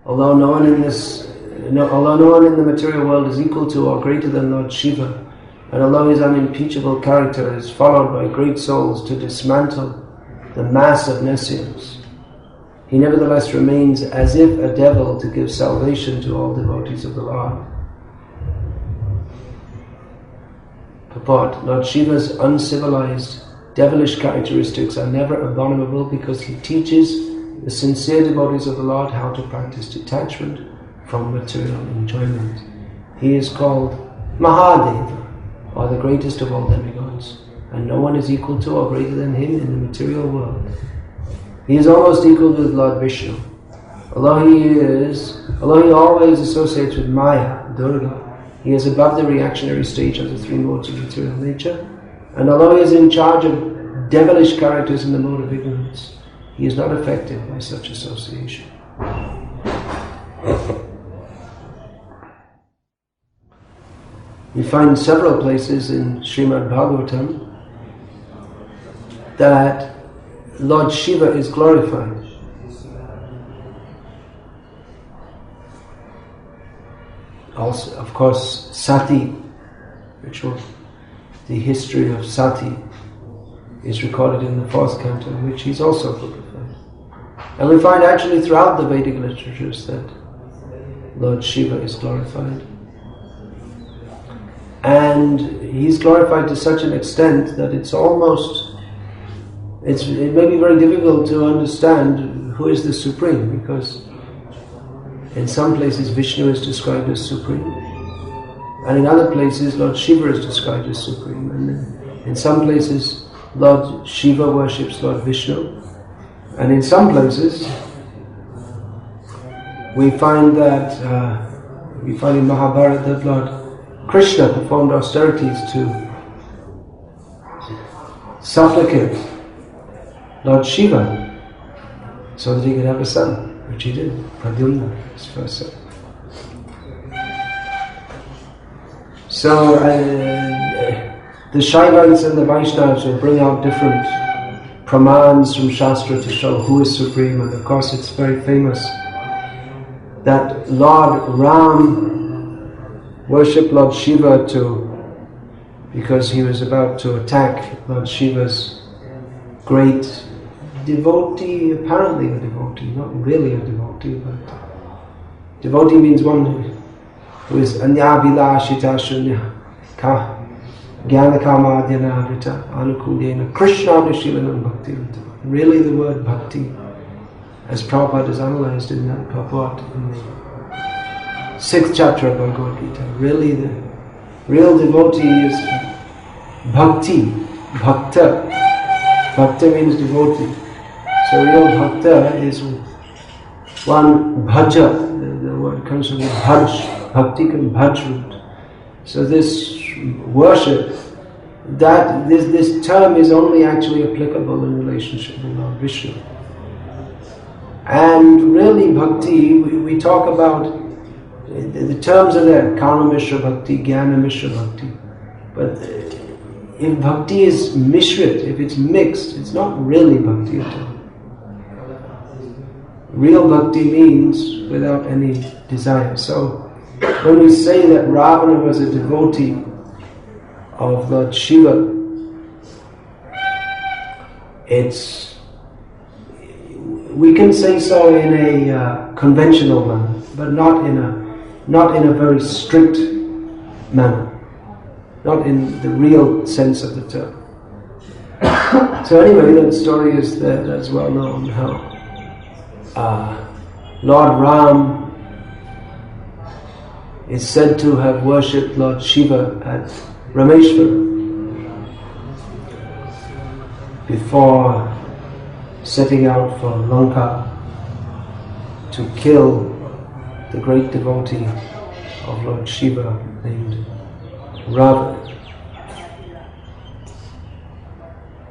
although no one in the material world is equal to or greater than Lord Shiva, and although his unimpeachable character is followed by great souls to dismantle the mass of nescience, he nevertheless remains as if a devil to give salvation to all devotees of the Lord. Purport: Lord Shiva's uncivilized, devilish characteristics are never abominable because he teaches the sincere devotees of the Lord how to practice detachment from material enjoyment. He is called Mahadeva, or the greatest of all demigods, and no one is equal to or greater than him in the material world. He is almost equal with Lord Vishnu. Although he always associates with Maya, Durga, he is above the reactionary stage of the three modes of material nature, and although he is in charge of devilish characters in the mode of ignorance, he is not affected by such association. We find several places in Srimad Bhagavatam that Lord Shiva is glorified. Also, of course, Sati ritual, the history of Sati is recorded in the 4th canto, in which he's also glorified. And we find actually throughout the Vedic literatures that Lord Shiva is glorified. And he's glorified to such an extent that it may be very difficult to understand who is the Supreme, because in some places Vishnu is described as Supreme, and in other places Lord Shiva is described as Supreme, and in some places Lord Shiva worships Lord Vishnu, and in some places we find in Mahabharata that Lord Krishna performed austerities to supplicate Lord Shiva so that he could have a son, which he did, Pradyumna, his first son. So the Shaivas and the Vaishnavas will bring out different pramans from Shastra to show who is supreme, and of course it's very famous that Lord Ram worshipped Lord Shiva because he was about to attack Lord Shiva's great devotee, apparently a devotee, not really a devotee, but devotee means one who is anyabhilashita shunya jnana-kama-adhyana vrita anukulyena krishna-anushīlanam bhakti. Really the word bhakti, as Prabhupada has analyzed in that purport in the 6th chapter of Bhagavad Gita, really the real devotee is bhakti, bhakta. Bhakta means devotee. So real bhakta is one bhaja. The word comes from the bhaj, bhakti and bhaj root. So this worship, this term is only actually applicable in relationship with Lord Vishnu. And really bhakti, we talk about, the terms are there, Karma Mishra Bhakti, Jnana Mishra Bhakti. But if bhakti is mishrit, if it's mixed, it's not really bhakti at all. Real bhakti means without any desire. So when we say that Ravana was a devotee of Lord Shiva, we can say so in a conventional manner, but not in a very strict manner, not in the real sense of the term. So anyway, that story is there, that's well known, how Lord Ram is said to have worshipped Lord Shiva at Rameshwara before setting out for Lanka to kill the great devotee of Lord Shiva named Ravana.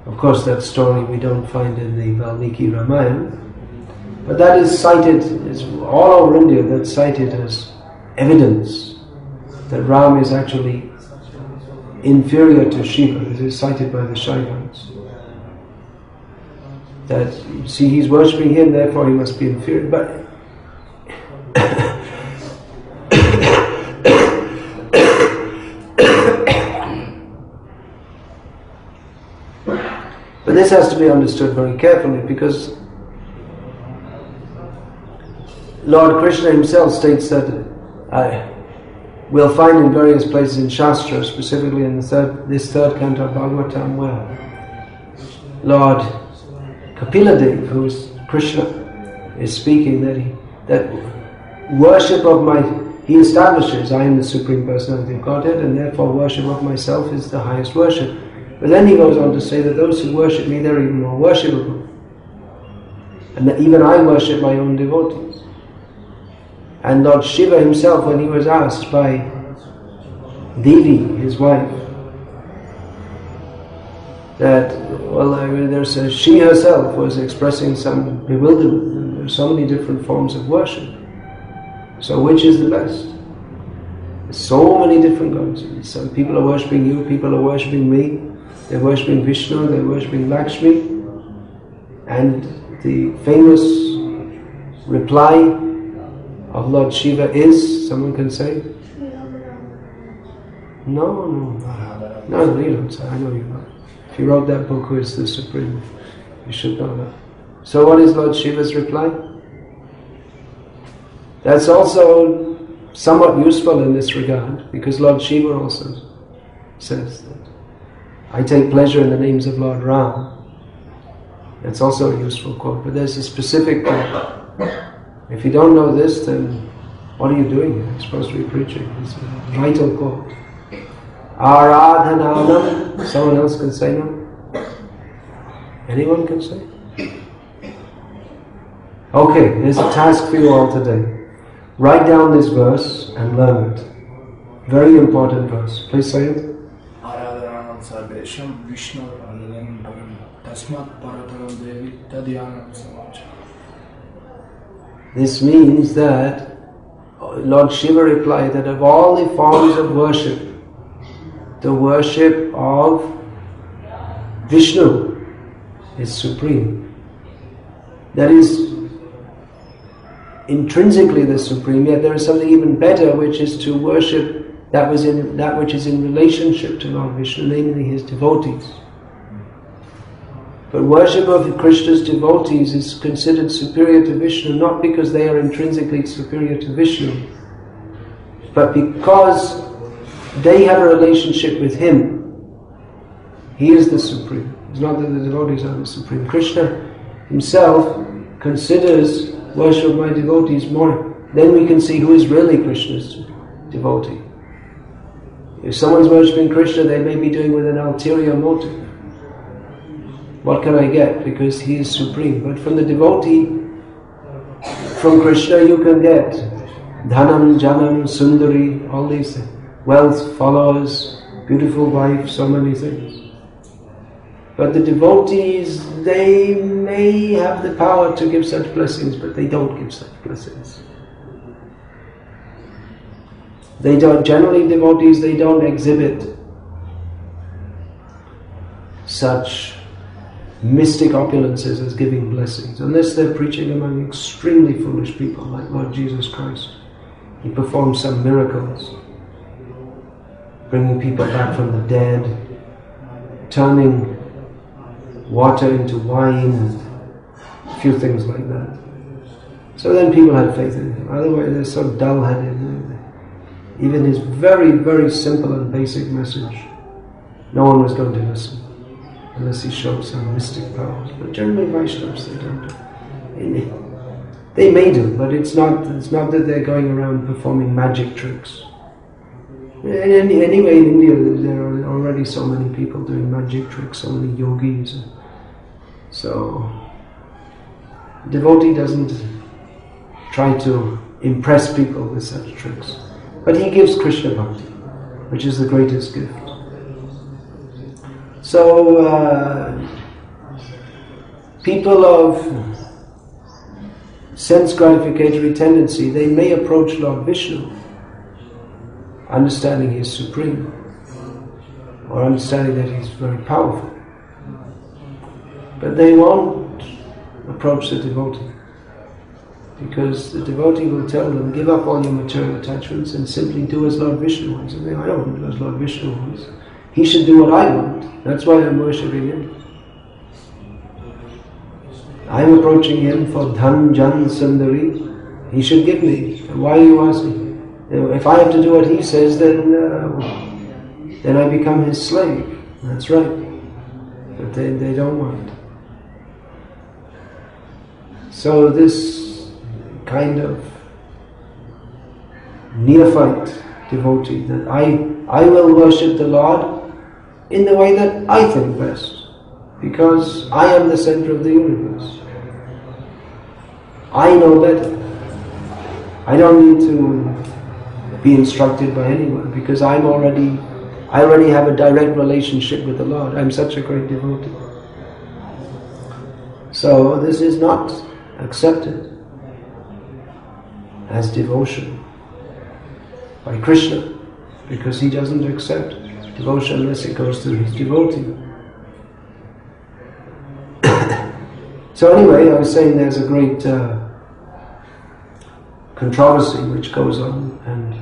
Of course, that story we don't find in the Valmiki Ramayana, but that is cited, is all over India, that's cited as evidence that Ram is actually inferior to Shiva. This is cited by the Shaivas. That, see, he's worshipping him, therefore he must be inferior. But But this has to be understood very carefully, because Lord Krishna himself states that we'll find in various places in Shastra, specifically in this third canto of Bhagavatam, where Lord Kapila, who is Krishna, is speaking that worship of he establishes, I am the Supreme Personality of Godhead, and therefore worship of myself is the highest worship. But then he goes on to say that those who worship me, they're even more worshipable. And that even I worship my own devotees. And Lord Shiva himself, when he was asked by Devi, his wife, that, she herself was expressing some bewilderment, and there are so many different forms of worship. So which is the best? There's so many different gods. Some people are worshipping you, people are worshipping me, they're worshipping Vishnu, they're worshipping Lakshmi. And the famous reply of Lord Shiva is, someone can say? No, you don't say, I know you know. If you wrote that book, who is the Supreme? You should know that. So what is Lord Shiva's reply? That's also somewhat useful in this regard, because Lord Shiva also says that I take pleasure in the names of Lord Ram. That's also a useful quote, but there's a specific quote. If you don't know this, then what are you doing here? You're supposed to be preaching. It's a vital quote. Aradhananam. Someone else can say no? Anyone can say? Okay, there's a task for you all today. Write down this verse and learn it. Very important verse. Please say it. Aradhananam sarvesham Vishnu aladhanam bhavam tasmat parataram devi tadyanam samacham. This means that Lord Shiva replied that of all the forms of worship, the worship of Vishnu is supreme. That is intrinsically the supreme, yet there is something even better, which is to worship that which is in relationship to Lord Vishnu, namely his devotees. But worship of Krishna's devotees is considered superior to Vishnu, not because they are intrinsically superior to Vishnu, but because they have a relationship with him. He is the supreme. It's not that the devotees are the supreme. Krishna himself considers worship of my devotees more. Then we can see who is really Krishna's devotee. If someone's worshipping Krishna, they may be doing with an ulterior motive. What can I get? Because he is supreme. But from the devotee, from Krishna you can get dhanam, janam, sundari, all these things. Wealth, followers, beautiful wife, so many things. But the devotees, they may have the power to give such blessings, but they don't give such blessings. They don't, generally devotees, they don't exhibit such mystic opulences as giving blessings, unless they're preaching among extremely foolish people like Lord Jesus Christ. He performed some miracles, bringing people back from the dead, turning water into wine, and a few things like that. So then people had faith in him. Otherwise they're so dull-headed. Even his very, very simple and basic message, no one was going to listen, unless he showed some mystic powers. But generally Vaishnavas, they don't. They may do, but it's not that they're going around performing magic tricks. Anyway, in India there are already so many people doing magic tricks, so many yogis. So, devotee doesn't try to impress people with such tricks. But he gives Krishna Bhakti, which is the greatest gift. So, people of sense gratificatory tendency, they may approach Lord Vishnu, understanding he is supreme, or understanding that he is very powerful. But they won't approach the devotee. Because the devotee will tell them, give up all your material attachments and simply do as Lord Vishnu wants. And they, I don't want to do as Lord Vishnu wants. He should do what I want. That's why I'm worshipping him. I'm approaching him for Dhan Jan Sundari. He should give me. Why are you asking? If I have to do what he says, then I become his slave. That's right. But they don't want. So this kind of neophyte devotee, that I will worship the Lord in the way that I think best, because I am the center of the universe. I know better. I don't need to be instructed by anyone, because I already have a direct relationship with the Lord. I'm such a great devotee. So this is not accepted as devotion by Krishna, because he doesn't accept devotion unless it goes through his devotee. So anyway, I was saying there's a great controversy which goes on and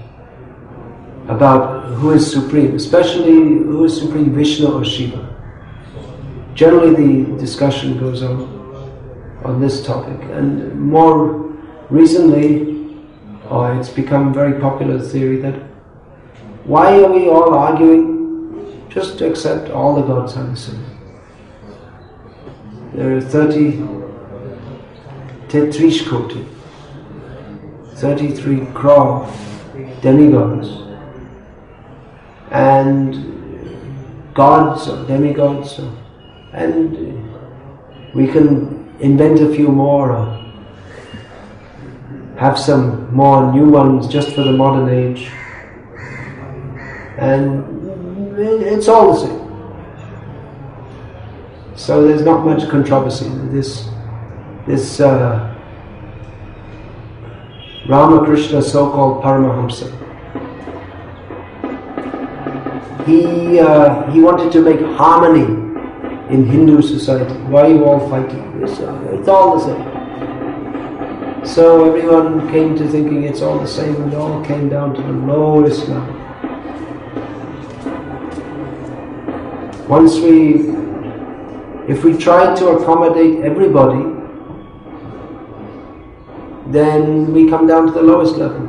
about who is supreme, especially who is supreme, Vishnu or Siva. Generally the discussion goes on this topic, and more recently it's become very popular theory that why are we all arguing? Just to accept all the gods are the same. There are 33 crore demigods, and gods or demigods, and we can invent a few more or have some more new ones just for the modern age, and it's all the same. So there's not much controversy. This Ramakrishna, so-called Paramahamsa, he wanted to make harmony in Hindu society. Why are you all fighting? It's all the same. So everyone came to thinking it's all the same, and it all came down to the lowest level. If we try to accommodate everybody, then we come down to the lowest level.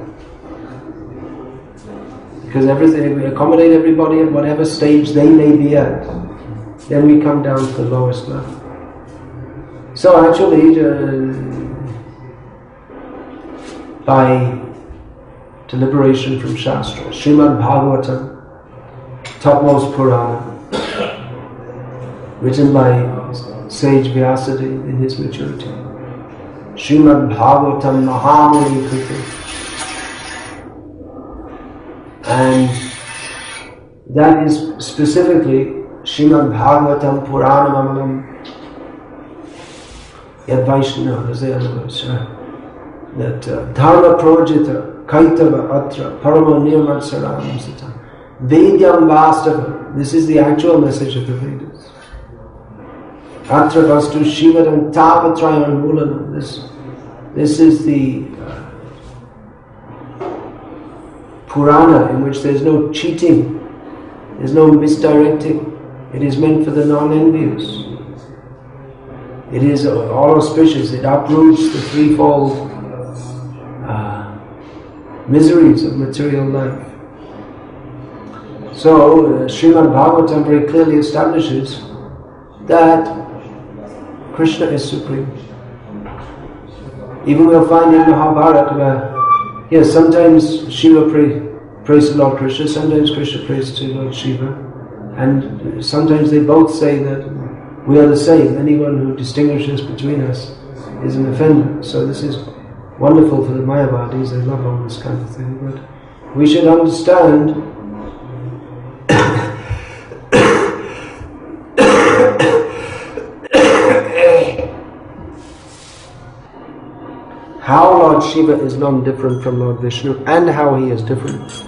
Because if we accommodate everybody at whatever stage they may be at, then we come down to the lowest level. So actually, by deliberation from Shastra, Srimad Bhagavatam, topmost Purana, written by sage Vyasadeva in his maturity. Srimad Bhagavatam Mahamuni Kriti. And that is specifically Srimad Bhagavatam Purana Mamalam Yad Vaishnava, there's the other verse, that Dharma Projita Kaitava Atra Parama Nirmat Saranam Sita Vedyam Vastava. This is the actual message of the Vedas. Atra Vastu Shivadam Tapatrayan Mulanam. This is the Purana in which there's no cheating, there's no misdirecting. It is meant for the non-envious. It is all auspicious. It uproots the threefold miseries of material life. So Srimad Bhagavatam very clearly establishes that Krishna is supreme. Even we'll find in Mahabharata where, yes, sometimes Shiva prays to Lord Krishna, sometimes Krishna prays to Lord Shiva, and sometimes they both say that we are the same. Anyone who distinguishes between us is an offender. So this is wonderful for the Mayavadis. They love all this kind of thing. But we should understand how Lord Shiva is non-different from Lord Vishnu and how he is different.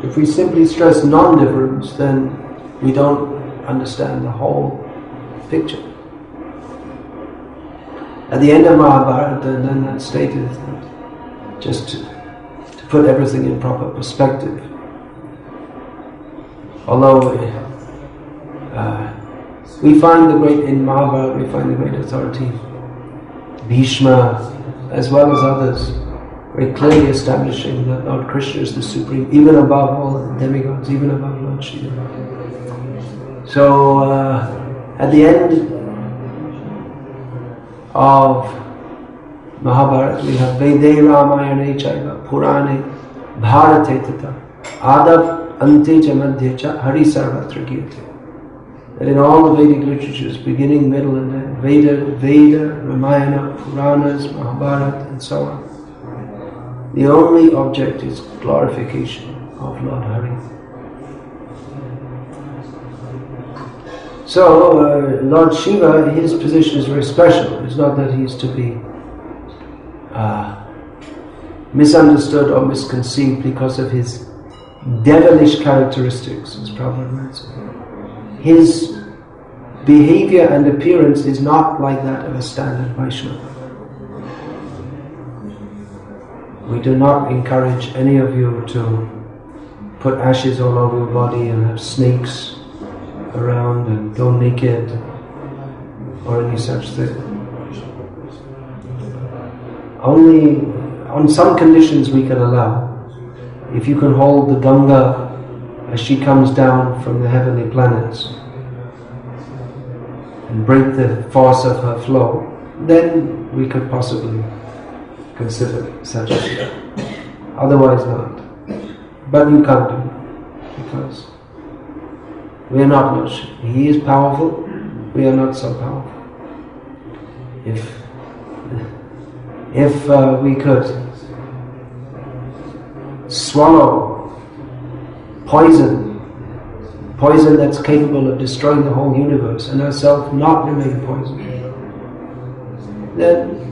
If we simply stress non-difference, then we don't understand the whole picture. At the end of Mahabharata, and then that's stated, just to put everything in proper perspective. Although we find in Mahabharata, we find the great authority, Bhishma, as well as others, very clearly establishing that Lord Krishna is the supreme, even above all the demigods, even above Lord Shiva. So at the end of Mahabharata, we have Vede Ramayane Chaiva Purane Bharate Tata Adav Ante Cha Madhya Cha Hari Sarvatra Kirti. That in all the Vedic literatures, beginning, middle and end, Veda, Ramayana, Puranas, Mahabharata and so on, the only object is glorification of Lord Hari. So, Lord Shiva, his position is very special. It's not that he's to be misunderstood or misconceived because of his devilish characteristics, as Prabhupada writes. His behavior and appearance is not like that of a standard Vaishnava. We do not encourage any of you to put ashes all over your body and have snakes around and go naked or any such thing. Only on some conditions we can allow. If you can hold the Ganga as she comes down from the heavenly planets and break the force of her flow, then we could possibly consider such a thing. Otherwise not. But you can't do it, because we are not Lord Shiva. He is powerful, we are not so powerful. If we could swallow poison that's capable of destroying the whole universe and ourselves not remain poisoned, then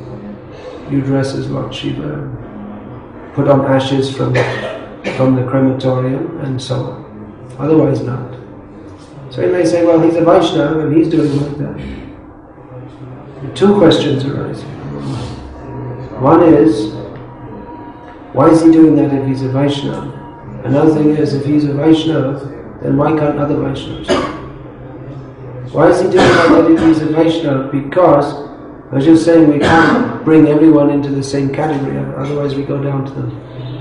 you dress as Lord Shiva, put on ashes from the crematorium and so on. Otherwise not. So you may say, well, he's a Vaishnava and he's doing like that. Two questions arise. One is, why is he doing that if he's a Vaishnava? Another thing is, if he's a Vaishnava, then why can't other Vaishnavas? Why is he doing that if he's a Vaishnava? Because, I was just saying, we can't bring everyone into the same category, otherwise we go down to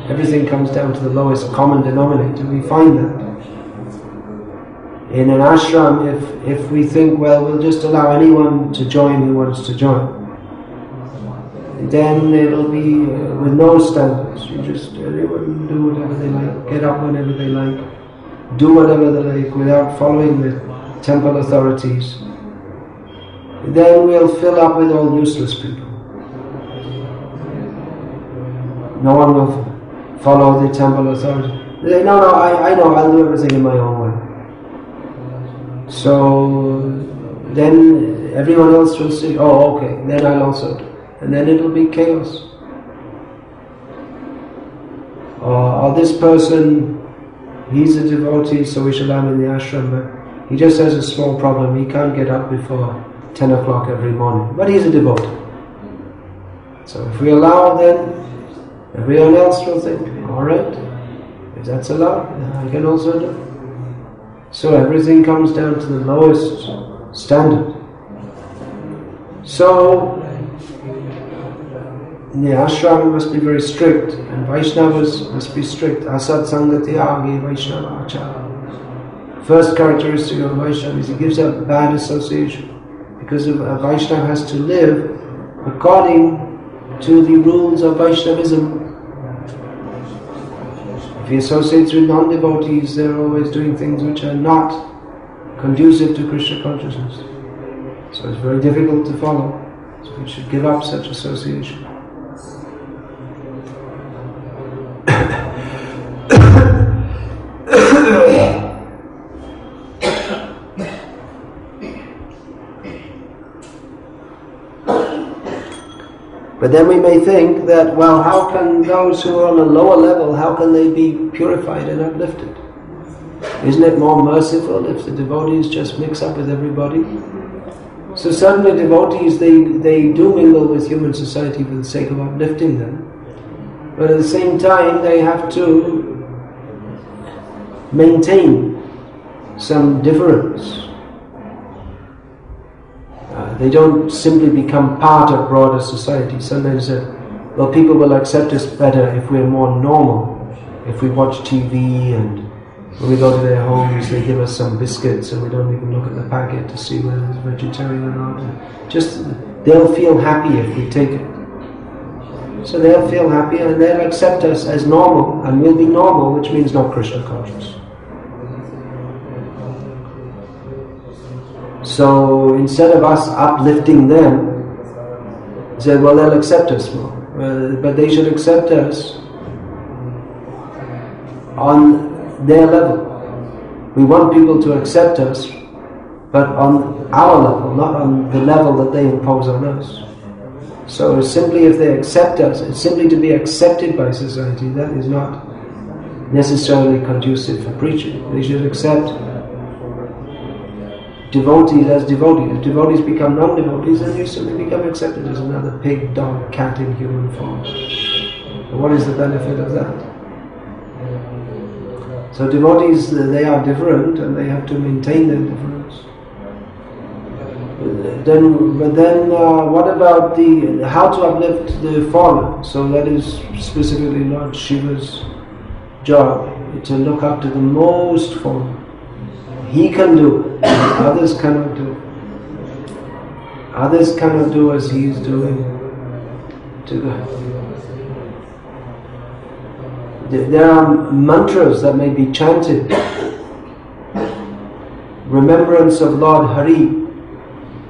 everything comes down to the lowest common denominator. We find that. In an ashram, if we think, well, we'll just allow anyone to join who wants to join, then it'll be with no standards. Everyone do whatever they like, get up whenever they like, do whatever they like without following the temple authorities. Then we'll fill up with all useless people. No one will follow the temple authority. They say, no, I know, I'll do everything in my own way. So then everyone else will say, oh, okay, then I'll also do. And then it'll be chaos. Or this person, he's a devotee, so we shall have him in the ashram, but he just has a small problem. He can't get up before 10 o'clock every morning, but he's a devotee. So if we allow, then everyone else will think, alright, if that's allowed, then I can also do it. So everything comes down to the lowest standard. So the ashram must be very strict, and Vaishnavas must be strict. Asat sangati agi Vaishnava achara. First characteristic of Vaishnava is he gives up bad association, because a Vaishnava has to live according to the rules of Vaishnavism. If he associates with non-devotees, they're always doing things which are not conducive to Krishna consciousness. So it's very difficult to follow. So we should give up such association. But then we may think that, well, how can those who are on a lower level, how can they be purified and uplifted? Isn't it more merciful if the devotees just mix up with everybody? So certainly devotees, they do mingle with human society for the sake of uplifting them. But at the same time, they have to maintain some difference. They don't simply become part of broader society. Sometimes well, people will accept us better if we're more normal. If we watch TV and when we go to their homes, they give us some biscuits and we don't even look at the packet to see whether it's vegetarian or not. And just, they'll feel happy if we take it. So they'll feel happy and they'll accept us as normal, and we'll be normal, which means not Krishna conscious. So instead of us uplifting them, say, well, they'll accept us more. But they should accept us on their level. We want people to accept us, but on our level, not on the level that they impose on us. So simply if they accept us, it's simply to be accepted by society, that is not necessarily conducive for preaching. They should accept devotees as devotees. If devotees become non-devotees, then you simply become accepted as another pig, dog, cat in human form. And what is the benefit of that? So devotees, they are different and they have to maintain their difference. But then what about how to uplift the fallen? So that is specifically Lord Shiva's job, to look up to the most fallen. He can do, others cannot do. Others cannot do as he is doing to God. There are mantras that may be chanted. Remembrance of Lord Hari,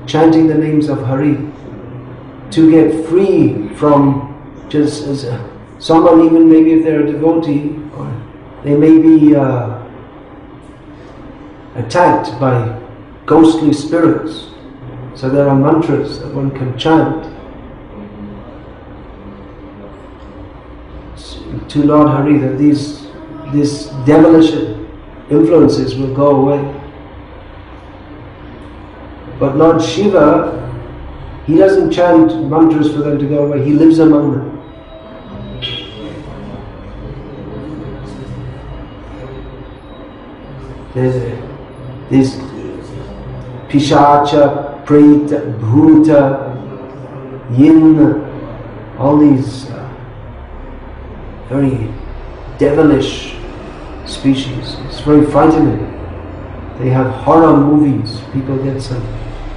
chanting the names of Hari, to get free from just as someone, even maybe if they're a devotee, or they may be attacked by ghostly spirits. So there are mantras that one can chant to Lord Hari, that these devilish influences will go away. But Lord Shiva, he doesn't chant mantras for them to go away, he lives among them. There's Pishacha, Preta, Bhuta, Yin, all these very devilish species. It's very frightening. They have horror movies. People get some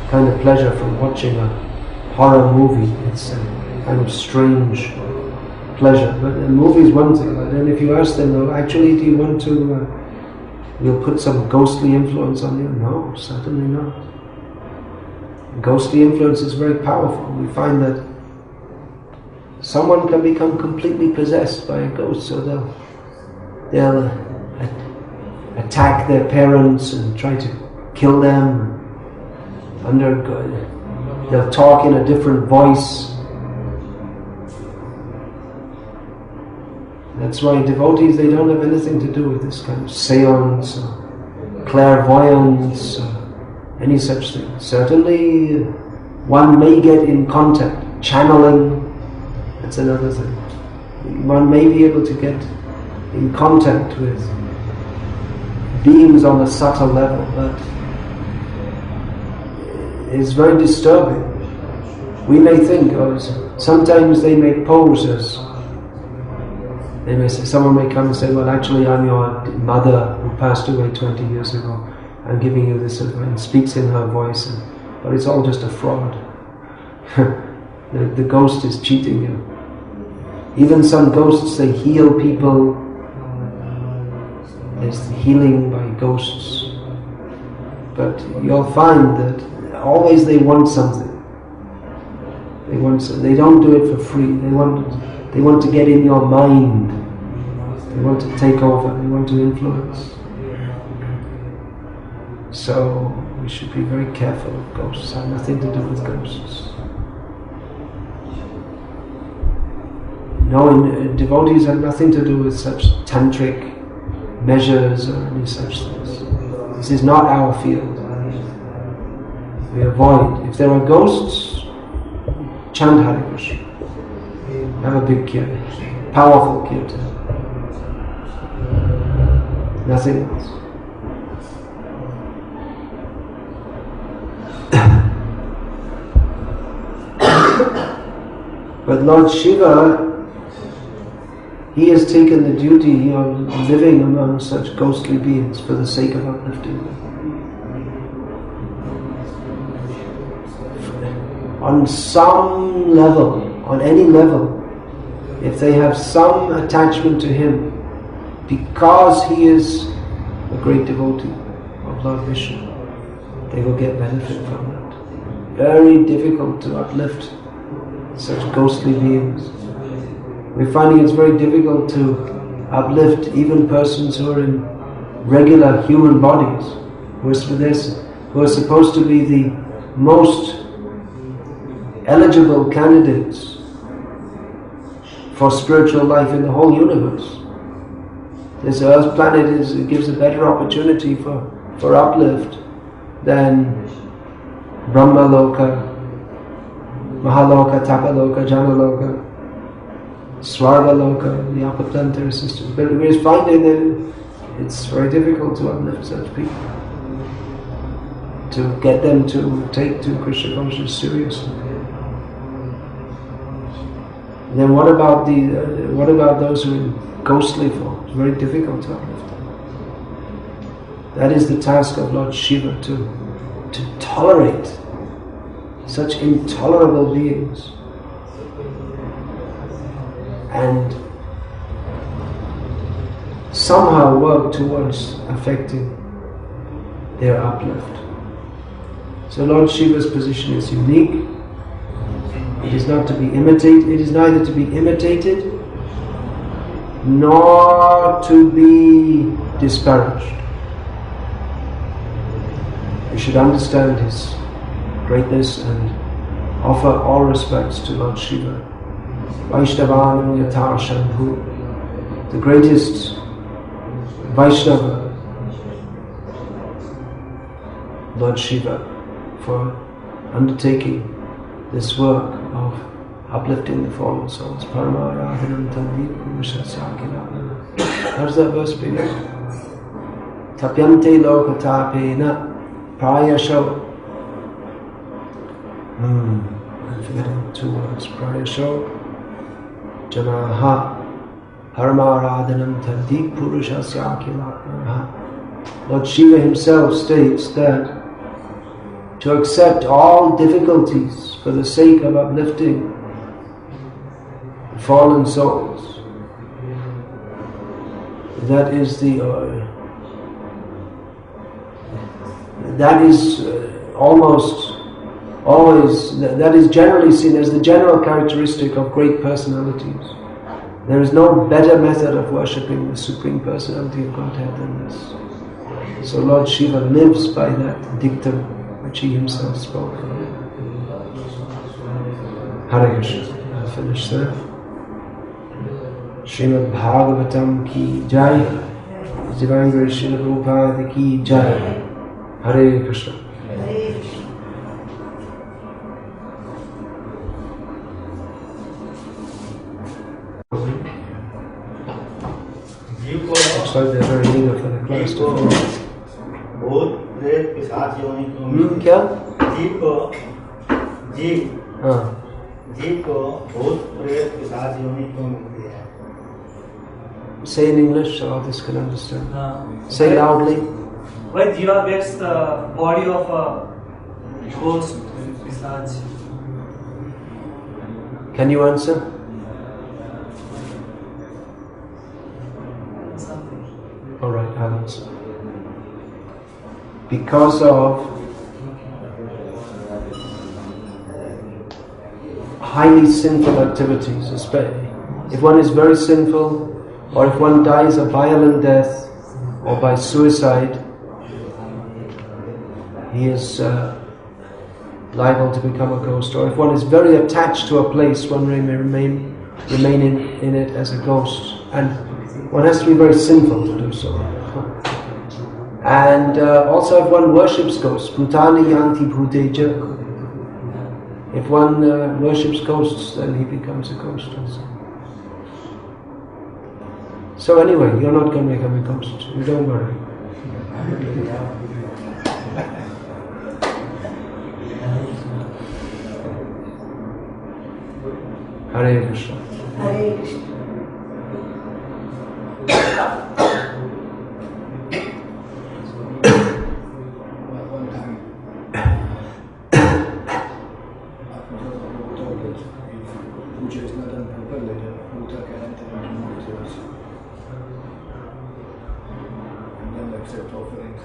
kind of pleasure from watching a horror movie. It's a kind of strange pleasure. But a movie is one thing. But then if you ask them, well, actually, do you want to we'll put some ghostly influence on you? No, certainly not. Ghostly influence is very powerful. We find that someone can become completely possessed by a ghost, so they'll attack their parents and try to kill them. They'll talk in a different voice. That's why devotees, they don't have anything to do with this kind of seance or clairvoyance or any such thing. Certainly one may get in contact, channeling, that's another thing. One may be able to get in contact with beings on a subtle level, but it's very disturbing. We may think, sometimes they may pose as, they may say, someone may come and say, well, actually I'm your mother who passed away 20 years ago. I'm giving you this advice, and speaks in her voice, but it's all just a fraud. The ghost is cheating you. Even some ghosts, they heal people. There's healing by ghosts. But you'll find that always they want something. They don't do it for free. They want to get in your mind. They want to take over. They want to influence. So we should be very careful of ghosts. Have nothing to do with ghosts. No, devotees have nothing to do with such tantric measures or any such things. This is not our field. We avoid. If there are ghosts, chant Hare Krishna. Have a big kirtan, powerful kirtan. Nothing else. But Lord Shiva, he has taken the duty of living among such ghostly beings for the sake of uplifting them. On some level, on any level, if they have some attachment to him, because he is a great devotee of Lord Vishnu, they will get benefit from that. Very difficult to uplift such ghostly beings. We're finding it's very difficult to uplift even persons who are in regular human bodies, who are supposed to be the most eligible candidates for spiritual life in the whole universe. This Earth planet gives a better opportunity for uplift than Brahma Loka, Mahaloka, Tapaloka, Janaloka, Svarga Loka, the upper planetary system. But we're finding that it's very difficult to uplift such people, to get them to take to Krishna consciousness seriously. Then what about those who are ghostly forms? It's very difficult to uplift them. That is the task of Lord Shiva, to tolerate such intolerable beings and somehow work towards affecting their uplift. So Lord Shiva's position is unique. It is not to be imitated. It is neither to be imitated nor to be disparaged. We should understand his greatness and offer all respects to Lord Shiva. Vaishnavanam Yatha Shambhu, the greatest Vaishnava, Lord Shiva, for undertaking this work of uplifting the fallen souls. Paramaradhanam Tanvi Purushasakilana. How does that verse begin? Tapyante lokatapena prayasho. I'm forgetting 2 words. Prayasho Janaha Paramaradhanam Tanvi Purushasakilana. Lord Shiva himself states that to accept all difficulties for the sake of uplifting fallen souls, that is almost always, that is generally seen as the general characteristic of great personalities. There is no better method of worshipping the Supreme Personality of Godhead than this. So Lord Shiva lives by that dictum which he himself spoke. Hare Krishna. I'll finish there. Srimad Bhagavatam ki jai. Divine Srila Prabhupada ki jai. Hare Krishna. Looks like they're very eager for the class to finish. क्या? जीव को भूत प्रेत पिशाच योनि क्यों मिलती है? Say in English so others can understand. Say loudly. Why Jiva gets the body of a ghost pisach? Can you answer? All right, I'll answer. Because of highly sinful activities, especially if one is very sinful, or if one dies a violent death or by suicide, he is liable to become a ghost. Or if one is very attached to a place, one may remain in it as a ghost, and one has to be very sinful to do so. And also if one worships ghosts, Bhutani Yanti Bhuteja. If one worships ghosts, then he becomes a ghost also. So anyway, you're not going to become a ghost, you don't worry. Hare Krishna. Hare Krishna. One time, told that if puja is not done properly, then Bhuta can enter into multiverse and then accept offerings.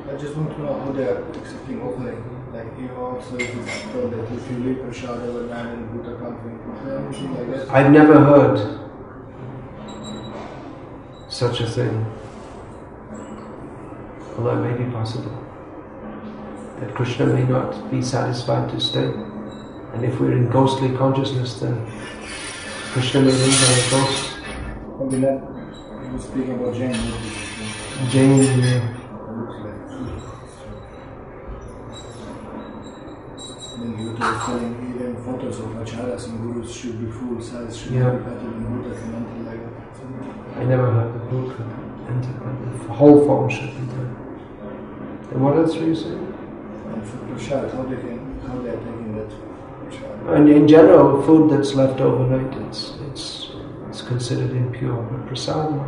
I just want to know how they are accepting offering. Like you also is told that if you leave prasad over man and Bhuta can't drink. Is there anything like that? I've never heard such a thing. Although it may be possible that Krishna may not be satisfied to stay. And if we're in ghostly consciousness, then Krishna may leave as a ghost. Probably not. He was speaking about Jain. Jain, Then he was telling even photos of acharyas and gurus should be full size, should Yeah. be better than Bhuta can enter like that. I never heard the Buddha could enter, but the whole form should be there. And what else were you saying? And for prasad, how they are taking that prasad? And in general, food that's left overnight, it's considered impure, but prasad, no.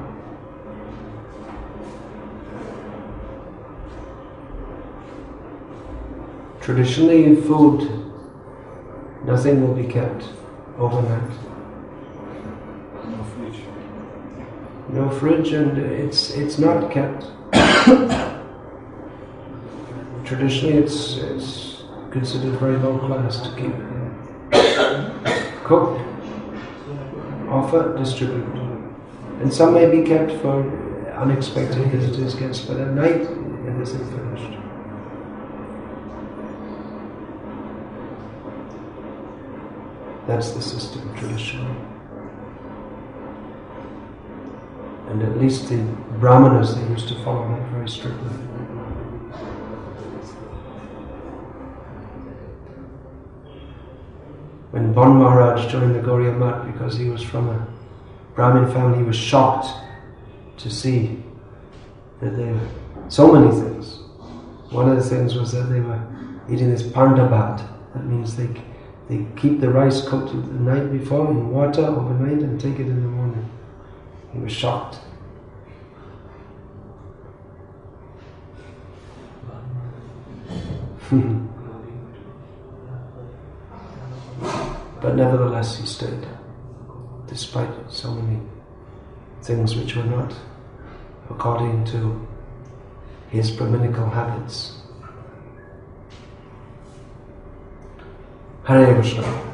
Traditionally in food, nothing will be kept overnight. No fridge. No fridge, and it's not kept. Traditionally, it's considered very low class to keep. Cook, offer, distribute. And some may be kept for unexpected visitors, guests, but at night it isn't finished. That's the system traditionally. And at least the Brahmanas, they used to follow that very strictly. When Bon Maharaj joined the Gauriya Math, because he was from a Brahmin family, he was shocked to see that there were so many things. One of the things was that they were eating this pandabat. That means they keep the rice cooked the night before in water overnight and take it in the morning. He was shocked. But nevertheless he stayed, despite so many things which were not according to his Brahminical habits. Hare Krishna.